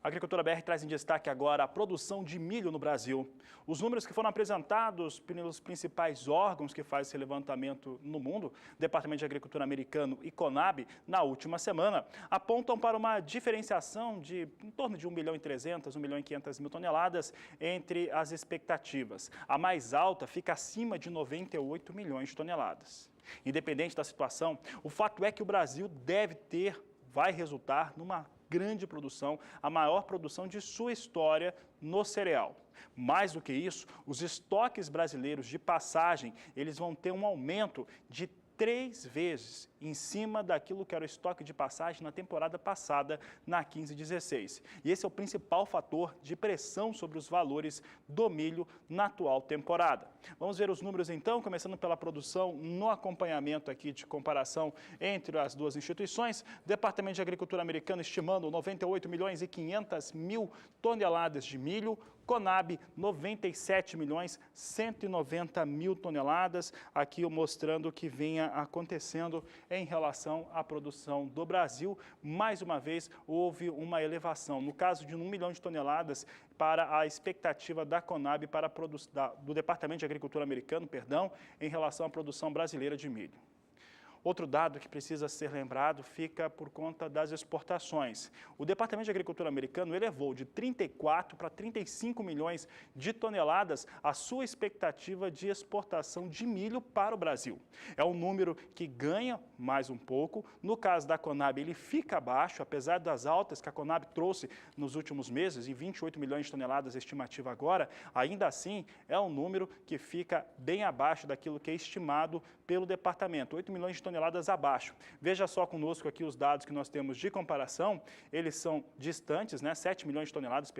A Agricultura BR traz em destaque agora a produção de milho no Brasil. Os números que foram apresentados pelos principais órgãos que fazem esse levantamento no mundo, Departamento de Agricultura americano e Conab, na última semana, apontam para uma diferenciação de em torno de 1.300.000, 1.500.000 toneladas entre as expectativas. A mais alta fica acima de 98 milhões de toneladas. Independente da situação, o fato é que o Brasil vai resultar numa grande produção, a maior produção de sua história no cereal. Mais do que isso, os estoques brasileiros de passagem, eles vão ter um aumento de 3 vezes em cima daquilo que era o estoque de passagem na temporada passada, na 15/16. E esse é o principal fator de pressão sobre os valores do milho na atual temporada. Vamos ver os números então, começando pela produção no acompanhamento aqui de comparação entre as duas instituições. Departamento de Agricultura americano estimando 98.500.000 toneladas de milho, Conab 97.190.000 toneladas, aqui mostrando o que vinha acontecendo em relação à produção do Brasil. Mais uma vez, houve uma elevação, no caso de 1 milhão de toneladas para a expectativa da Conab, do Departamento de Agricultura americano, em relação à produção brasileira de milho. Outro dado que precisa ser lembrado fica por conta das exportações. O Departamento de Agricultura americano elevou de 34 para 35 milhões de toneladas a sua expectativa de exportação de milho para o Brasil. É um número que ganha mais um pouco. No caso da Conab, ele fica abaixo, apesar das altas que a Conab trouxe nos últimos meses, em 28 milhões de toneladas, a estimativa agora, ainda assim é um número que fica bem abaixo daquilo que é estimado pelo departamento, 8 milhões de toneladas abaixo. Veja só conosco aqui os dados que nós temos de comparação, eles são distantes, 7 milhões de toneladas,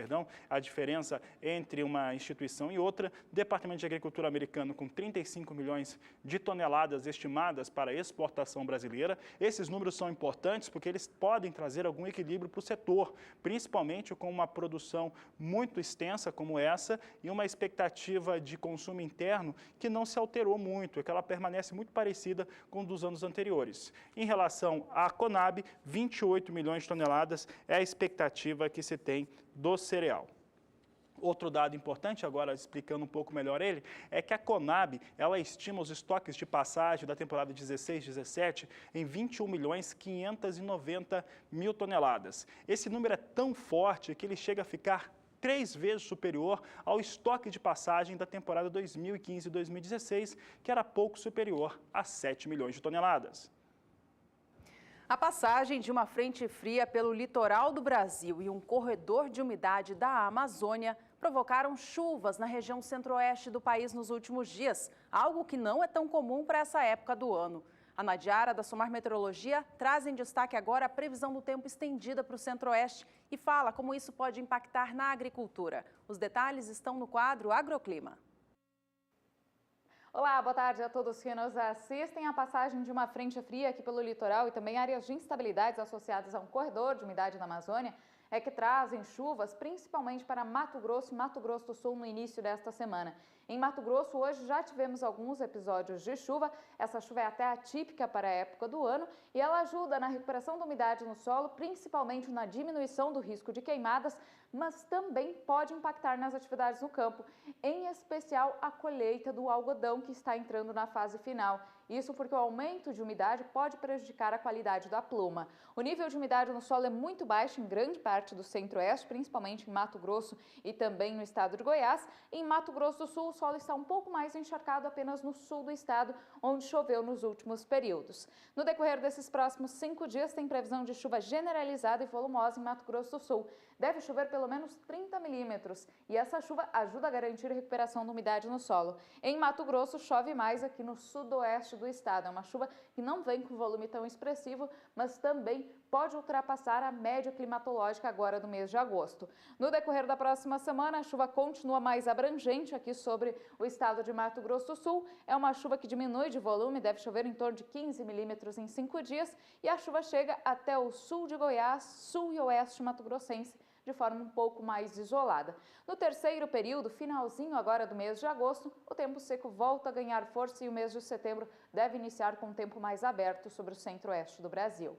a diferença entre uma instituição e outra. Departamento de Agricultura americano com 35 milhões de toneladas estimadas para a exportação brasileira. Esses números são importantes porque eles podem trazer algum equilíbrio para o setor, principalmente com uma produção muito extensa como essa e uma expectativa de consumo interno que não se alterou muito, é que ela permanece muito parecida com dos anos anteriores. Em relação à Conab, 28 milhões de toneladas é a expectativa que se tem do cereal. Outro dado importante, agora explicando um pouco melhor ele, é que a Conab, ela estima os estoques de passagem da temporada 16/17 em 21.590.000 toneladas. Esse número é tão forte que ele chega a ficar 3 vezes superior ao estoque de passagem da temporada 2015-2016, que era pouco superior a 7 milhões de toneladas. A passagem de uma frente fria pelo litoral do Brasil e um corredor de umidade da Amazônia provocaram chuvas na região centro-oeste do país nos últimos dias, algo que não é tão comum para essa época do ano. A Nadiara, da Somar Meteorologia, traz em destaque agora a previsão do tempo estendida para o centro-oeste e fala como isso pode impactar na agricultura. Os detalhes estão no quadro Agroclima. Olá, boa tarde a todos que nos assistem. A passagem de uma frente fria aqui pelo litoral e também áreas de instabilidades associadas a um corredor de umidade na Amazônia é que trazem chuvas, principalmente para Mato Grosso e Mato Grosso do Sul no início desta semana. Em Mato Grosso, hoje já tivemos alguns episódios de chuva. Essa chuva é até atípica para a época do ano e ela ajuda na recuperação da umidade no solo, principalmente na diminuição do risco de queimadas, mas também pode impactar nas atividades no campo, em especial a colheita do algodão que está entrando na fase final. Isso porque o aumento de umidade pode prejudicar a qualidade da pluma. O nível de umidade no solo é muito baixo em grande parte do centro-oeste, principalmente em Mato Grosso e também no estado de Goiás. Em Mato Grosso do Sul, o solo está um pouco mais encharcado apenas no sul do estado, onde choveu nos últimos períodos. No decorrer desses próximos 5 dias, tem previsão de chuva generalizada e volumosa em Mato Grosso do Sul. Deve chover pelo menos 30 milímetros e essa chuva ajuda a garantir a recuperação da umidade no solo. Em Mato Grosso, chove mais aqui no sudoeste do estado. É uma chuva que não vem com volume tão expressivo, mas também pode ultrapassar a média climatológica agora do mês de agosto. No decorrer da próxima semana, a chuva continua mais abrangente aqui sobre o estado de Mato Grosso do Sul. É uma chuva que diminui de volume, deve chover em torno de 15 milímetros em 5 dias e a chuva chega até o sul de Goiás, sul e oeste mato-grossense, de forma um pouco mais isolada. No terceiro período, finalzinho agora do mês de agosto, o tempo seco volta a ganhar força e o mês de setembro deve iniciar com um tempo mais aberto sobre o centro-oeste do Brasil.